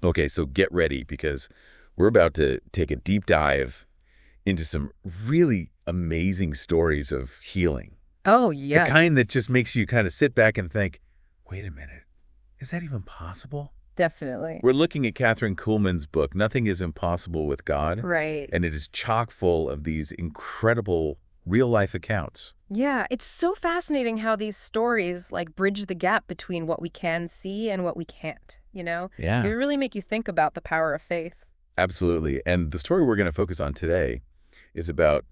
Okay, so get ready because we're about to take a deep dive into some really amazing stories of healing. Oh, The yeah, kind that just makes you kind of sit back and think, wait a minute, is that even possible? definitely. We're looking at Kathryn Kuhlman's book, Nothing is Impossible with God, Right. and it is chock full of these incredible real-life accounts. Yeah, it's so fascinating how these stories like bridge the gap between what we can see and what we can't, you know? It Yeah, really make you think about the power of faith. absolutely. And the story we're going to focus on today is about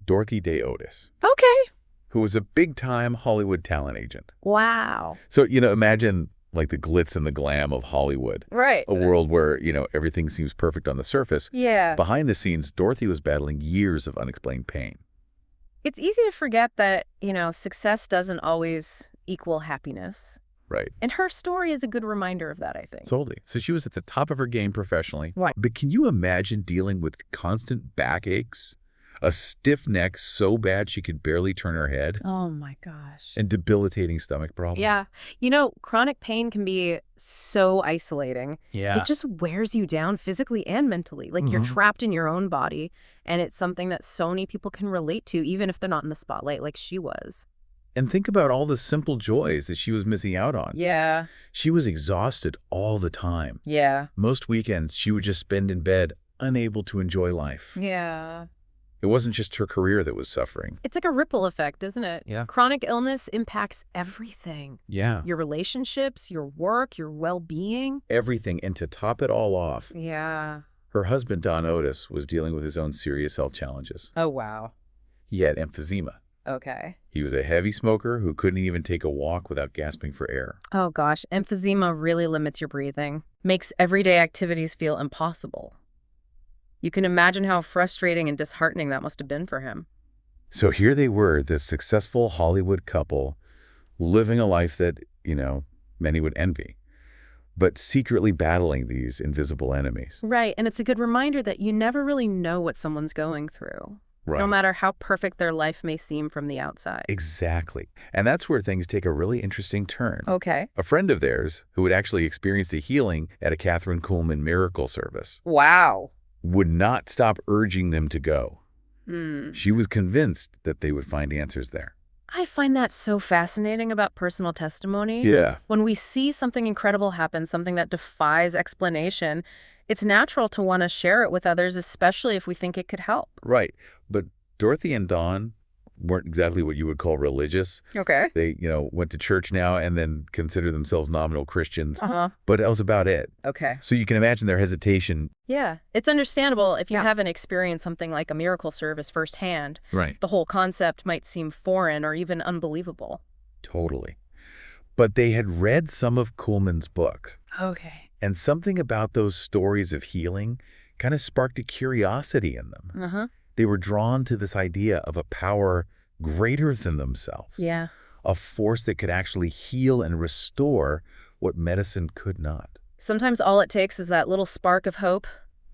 Dorothy Day Otis, Okay. who was a big-time Hollywood talent agent. Wow. So, imagine like the glitz and the glam of Hollywood, Right. a world where, everything seems perfect on the surface. Yeah. Behind the scenes, Dorothy was battling years of unexplained pain. It's easy to forget that, success doesn't always equal happiness. Right. And her story is a good reminder of that, I think. Totally. So she was at the top of her game professionally. Right. But can you imagine dealing with constant backaches, a stiff neck so bad she could barely turn her head, Oh my gosh. and debilitating stomach problems? Yeah. Chronic pain can be so isolating. Yeah. It just wears you down physically and mentally. Like you're trapped in your own body. And it's something that so many people can relate to, even if they're not in the spotlight like she was. And think about all the simple joys that she was missing out on. Yeah. She was exhausted all the time. Yeah. Most weekends, she would just spend in bed, unable to enjoy life. Yeah. It wasn't just her career that was suffering. It's like a ripple effect, isn't it? Yeah. Chronic illness impacts everything. Yeah. Your relationships, your work, your well-being. Everything. And to top it all off, Yeah. her husband, Don Otis, was dealing with his own serious health challenges. Oh, wow. He had emphysema. Okay. He was a heavy smoker who couldn't even take a walk without gasping for air. Oh, gosh. Emphysema really limits your breathing. Makes everyday activities feel impossible. You can imagine how frustrating and disheartening that must have been for him. So here they were, this successful Hollywood couple, living a life that, many would envy, but secretly battling these invisible enemies. Right. And it's a good reminder that you never really know what someone's going through, Right. no matter how perfect their life may seem from the outside. Exactly. And that's where things take a really interesting turn. Okay. A friend of theirs, who had actually experienced a healing at a Kathryn Kuhlman miracle service, Wow. would not stop urging them to go. Hmm. She was convinced that they would find answers there. I find that so fascinating about personal testimony. Yeah. When we see something incredible happen, something that defies explanation, it's natural to want to share it with others, especially if we think it could help. Right. But Dorothy and Don weren't exactly what you would call religious. Okay. They, went to church now and then consider themselves nominal Christians, Uh-huh. but that was about it. Okay. So you can imagine their hesitation. Yeah. It's understandable if you Yeah. haven't experienced something like a miracle service firsthand. Right. The whole concept might seem foreign or even unbelievable. Totally. But they had read some of Kuhlman's books, Okay. and something about those stories of healing kind of sparked a curiosity in them. Uh-huh. They were drawn to this idea of a power greater than themselves, Yeah. a force that could actually heal and restore what medicine could not. Sometimes all it takes is that little spark of hope,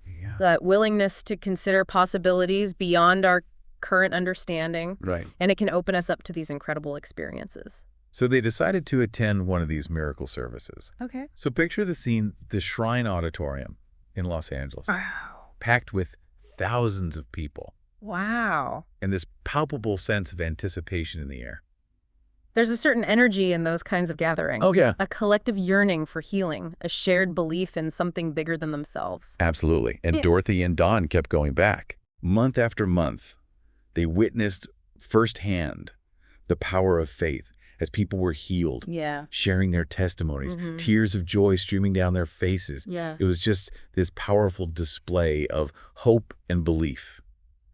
Yeah. that willingness to consider possibilities beyond our current understanding, Right. and it can open us up to these incredible experiences. So they decided to attend one of these miracle services. Okay. So picture the scene, the Shrine Auditorium in Los Angeles, Wow. packed with thousands of people, Wow. and this palpable sense of anticipation in the air. There's a certain energy in those kinds of gatherings. Oh, yeah. A collective yearning for healing, a shared belief in something bigger than themselves. Absolutely. And Yeah. Dorothy and Don kept going back. Month after month, they witnessed firsthand the power of faith as people were healed, Yeah. sharing their testimonies, Mhm. tears of joy streaming down their faces. Yeah. It was just this powerful display of hope and belief.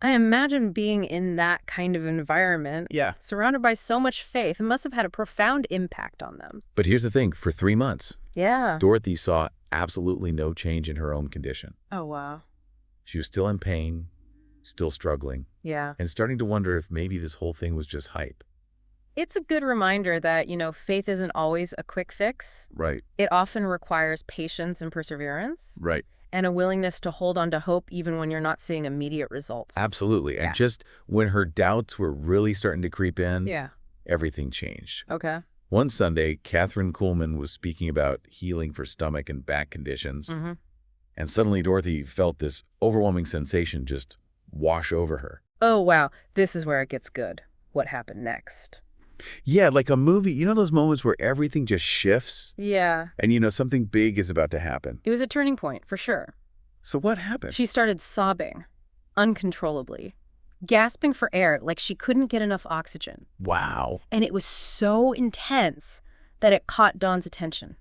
I imagine being in that kind of environment, Yeah. surrounded by so much faith, it must have had a profound impact on them. But here's the thing, for 3 months, Yeah. Dorothy saw absolutely no change in her own condition. Oh, wow. She was still in pain, still struggling, Yeah. and starting to wonder if maybe this whole thing was just hype. It's a good reminder that, faith isn't always a quick fix. Right, It often requires patience and perseverance right. and a willingness to hold on to hope even when you're not seeing immediate results. Absolutely. Yeah. And just when her doubts were really starting to creep in, Yeah. everything changed. Okay. One Sunday, Kathryn Kuhlman was speaking about healing for stomach and back conditions, and suddenly Dorothy felt this overwhelming sensation just wash over her. Oh, wow. This is where it gets good. What happened next? Yeah, like a movie. You know those moments where everything just shifts? Yeah. And something big is about to happen. It was a turning point, for sure. So what happened? She started sobbing, uncontrollably, gasping for air like she couldn't get enough oxygen. Wow. And it was so intense that it caught Don's attention.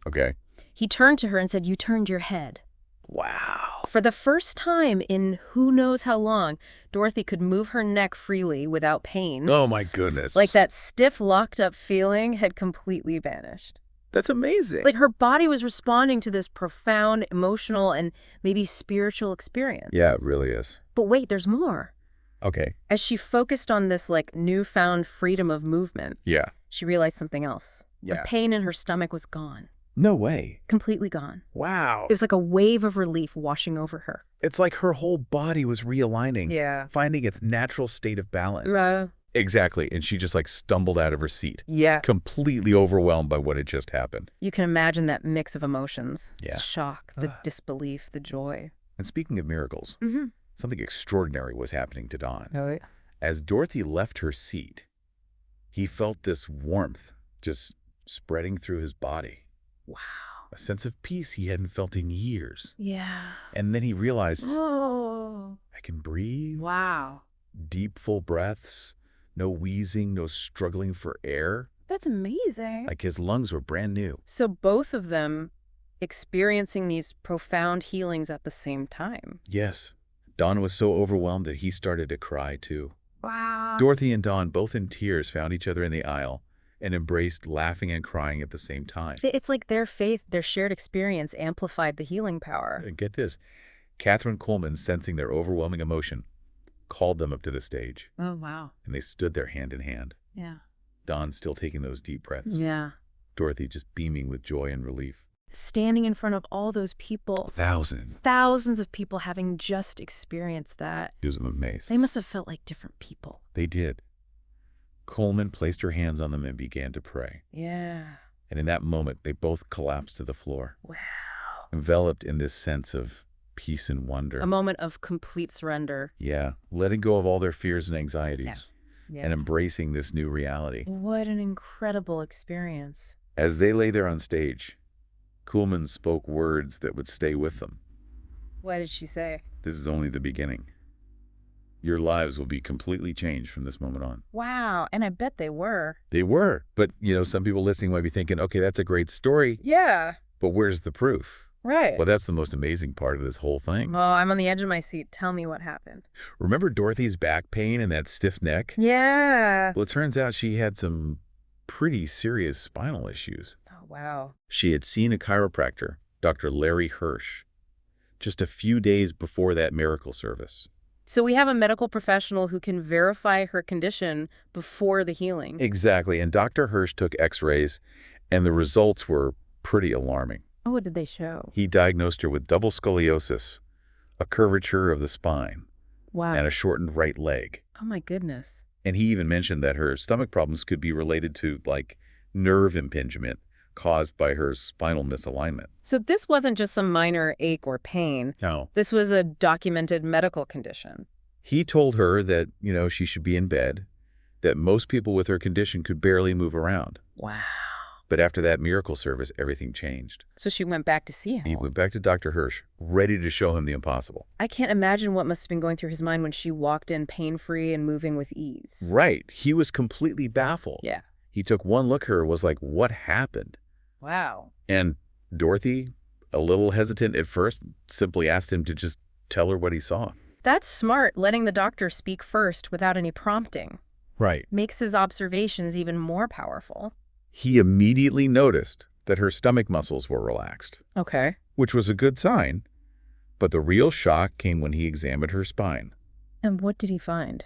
Okay. He turned to her and said, "You turned your head." Wow. For the first time in who knows how long, Dorothy could move her neck freely without pain. Oh, my goodness. Like that stiff, locked-up feeling had completely vanished. That's amazing. Like her body was responding to this profound emotional and maybe spiritual experience. Yeah, it really is. But wait, there's more. Okay. As she focused on this newfound freedom of movement, Yeah. she realized something else. Yeah. The pain in her stomach was gone. No way. Completely gone. Wow. It was like a wave of relief washing over her. It's like her whole body was realigning. Yeah. Finding its natural state of balance. Exactly. And she just stumbled out of her seat. Yeah. Completely overwhelmed by what had just happened. You can imagine that mix of emotions. Yeah. The shock, the disbelief, the joy. And speaking of miracles, something extraordinary was happening to Don. Oh, yeah. As Dorothy left her seat, he felt this warmth just spreading through his body. Wow. A sense of peace he hadn't felt in years. Yeah. And then he realized, Oh. I can breathe. Wow. Deep, full breaths. No wheezing, no struggling for air. That's amazing. Like his lungs were brand new. So both of them experiencing these profound healings at the same time. Yes. Don was so overwhelmed that he started to cry too. Wow. Dorothy and Don, both in tears, found each other in the aisle and embraced, laughing and crying at the same time. It's like their faith, their shared experience amplified the healing power. And get this, Kathryn Kuhlman, sensing their overwhelming emotion, called them up to the stage. Oh, wow. And they stood there hand in hand. Yeah. Don still taking those deep breaths. Yeah. Dorothy just beaming with joy and relief. Standing in front of all those people. Thousands of people having just experienced that. He was amazed. They must have felt like different people. They did. Kuhlman placed her hands on them and began to pray. Yeah. And in that moment, they both collapsed to the floor. Wow. Enveloped in this sense of peace and wonder. A moment of complete surrender. Yeah. Letting go of all their fears and anxieties. Yeah. And embracing this new reality. What an incredible experience. As they lay there on stage, Kuhlman spoke words that would stay with them. What did she say? This is only the beginning. Your lives will be completely changed from this moment on. Wow, and I bet they were. They were. But, some people listening might be thinking, okay, that's a great story. Yeah. But where's the proof? Right. Well, that's the most amazing part of this whole thing. Oh, I'm on the edge of my seat. Tell me what happened. Remember Dorothy's back pain and that stiff neck? Yeah. Well, it turns out she had some pretty serious spinal issues. Oh, wow. She had seen a chiropractor, Dr. Larry Hirsch, just a few days before that miracle service. So we have a medical professional who can verify her condition before the healing. Exactly. And Dr. Hirsch took x-rays, and the results were pretty alarming. Oh, what did they show? He diagnosed her with double scoliosis, a curvature of the spine, Wow. and a shortened right leg. Oh, my goodness. And he even mentioned that her stomach problems could be related to, nerve impingement caused by her spinal misalignment. So this wasn't just some minor ache or pain. No. This was a documented medical condition. He told her that, she should be in bed, that most people with her condition could barely move around. Wow. But after that miracle service, everything changed. So she went back to see him. He went back to Dr. Hirsch, ready to show him the impossible. I can't imagine what must have been going through his mind when she walked in pain-free and moving with ease. Right. He was completely baffled. Yeah. He took one look at her, was like, what happened? Wow. And Dorothy, a little hesitant at first, simply asked him to just tell her what he saw. That's smart, letting the doctor speak first without any prompting. Right. Makes his observations even more powerful. He immediately noticed that her stomach muscles were relaxed, Okay. which was a good sign. But the real shock came when he examined her spine. And what did he find?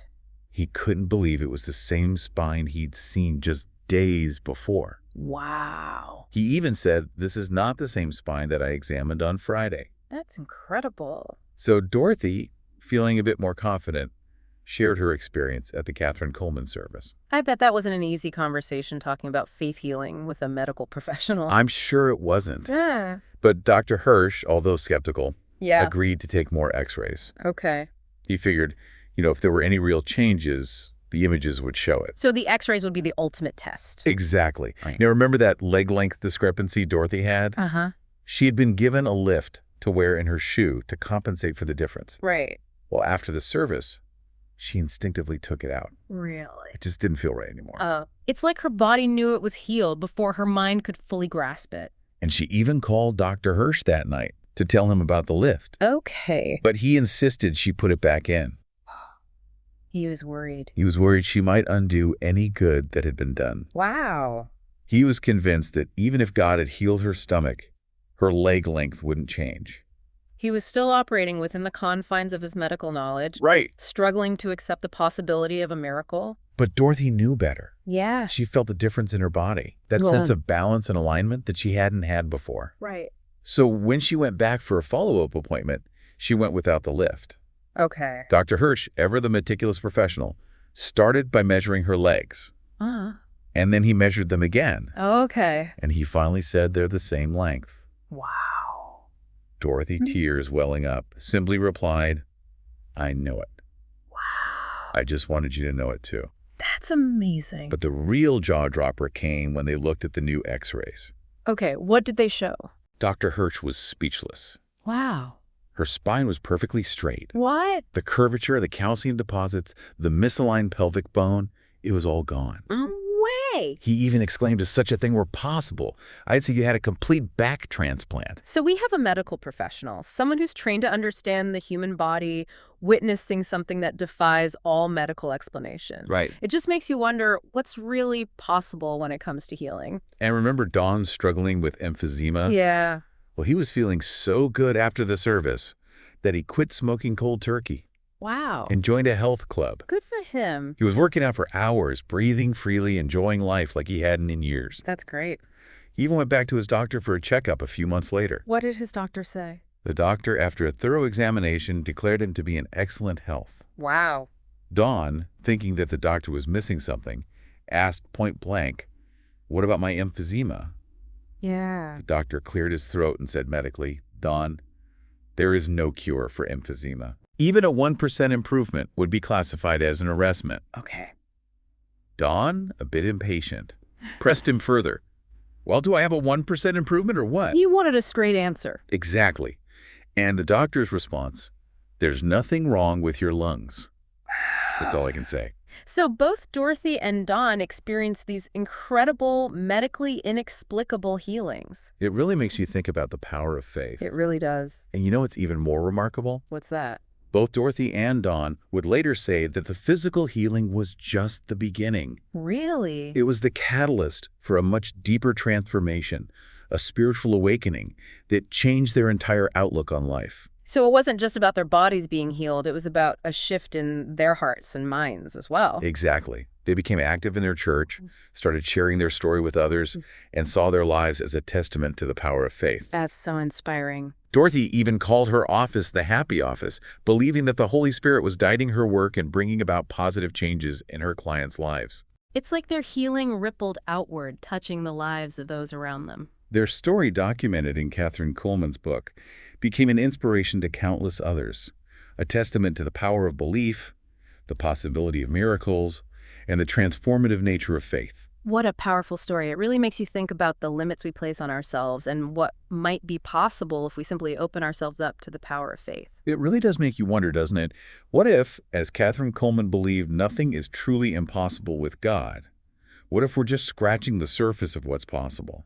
He couldn't believe it was the same spine he'd seen just days before. Wow. He even said, this is not the same spine that I examined on Friday. That's incredible. So Dorothy, feeling a bit more confident, shared her experience at the Kathryn Kuhlman service. I bet that wasn't an easy conversation talking about faith healing with a medical professional. I'm sure it wasn't. Yeah. But Dr. Hirsch, although skeptical, Yeah. agreed to take more x-rays. Okay. He figured, if there were any real changes, the images would show it. So the x-rays would be the ultimate test. Exactly. Right. Now, remember that leg length discrepancy Dorothy had? Uh-huh. She had been given a lift to wear in her shoe to compensate for the difference. Right. Well, after the service, she instinctively took it out. Really? It just didn't feel right anymore. It's like her body knew it was healed before her mind could fully grasp it. And she even called Dr. Hirsch that night to tell him about the lift. Okay. But he insisted she put it back in. He was worried. He was worried she might undo any good that had been done. Wow. He was convinced that even if God had healed her stomach, her leg length wouldn't change. He was still operating within the confines of his medical knowledge. Right. Struggling to accept the possibility of a miracle. But Dorothy knew better. Yeah. She felt the difference in her body, that Well, sense of balance and alignment that she hadn't had before. Right. So when she went back for a follow-up appointment, she went without the lift. Okay. Dr. Hirsch, ever the meticulous professional, started by measuring her legs. And then he measured them again. Okay. And he finally said they're the same length. Wow. Dorothy, tears welling up, simply replied, "I know it. Wow. I just wanted you to know it too." That's amazing. But the real jaw-dropper came when they looked at the new x-rays. Okay, what did they show? Dr. Hirsch was speechless. Wow. Her spine was perfectly straight. What? The curvature, the calcium deposits, the misaligned pelvic bone, it was all gone. No way. He even exclaimed if such a thing were possible, I'd say you had a complete back transplant. So we have a medical professional, someone who's trained to understand the human body, witnessing something that defies all medical explanation. Right. It just makes you wonder what's really possible when it comes to healing. And remember Don struggling with emphysema? Yeah. Well, he was feeling so good after the service that he quit smoking cold turkey Wow. and joined a health club. Good for him. He was working out for hours, breathing freely, enjoying life like he hadn't in years. That's great. He even went back to his doctor for a checkup a few months later. What did his doctor say? The doctor, after a thorough examination, declared him to be in excellent health. Wow. Don, thinking that the doctor was missing something, asked point blank, "What about my emphysema?" Yeah. The doctor cleared his throat and said medically, "Don, there is no cure for emphysema. Even a 1% improvement would be classified as an arrestment." Okay. Don, a bit impatient, pressed him further. "Well, do I have a 1% improvement or what?" You wanted a straight answer. Exactly. And the doctor's response, "There's nothing wrong with your lungs." That's all I can say. So both Dorothy and Don experienced these incredible, medically inexplicable healings. It really makes you think about the power of faith. It really does. And you know what's even more remarkable? What's that? Both Dorothy and Don would later say that the physical healing was just the beginning. Really? It was the catalyst for a much deeper transformation, a spiritual awakening that changed their entire outlook on life. So it wasn't just about their bodies being healed, it was about a shift in their hearts and minds as well. Exactly. They became active in their church, started sharing their story with others, and saw their lives as a testament to the power of faith. That's so inspiring. Dorothy even called her office the happy office, believing that the Holy Spirit was guiding her work and bringing about positive changes in her clients' lives. It's like their healing rippled outward, touching the lives of those around them. Their story, documented in Kathryn Kuhlman's book, became an inspiration to countless others, a testament to the power of belief, the possibility of miracles, and the transformative nature of faith. What a powerful story. It really makes you think about the limits we place on ourselves and what might be possible if we simply open ourselves up to the power of faith. It really does make you wonder, doesn't it? What if, as Kathryn Kuhlman believed, nothing is truly impossible with God? What if we're just scratching the surface of what's possible?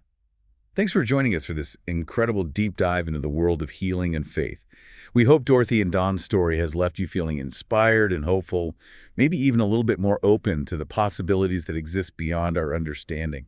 Thanks for joining us for this incredible deep dive into the world of healing and faith. We hope Dorothy and Don's story has left you feeling inspired and hopeful, maybe even a little bit more open to the possibilities that exist beyond our understanding.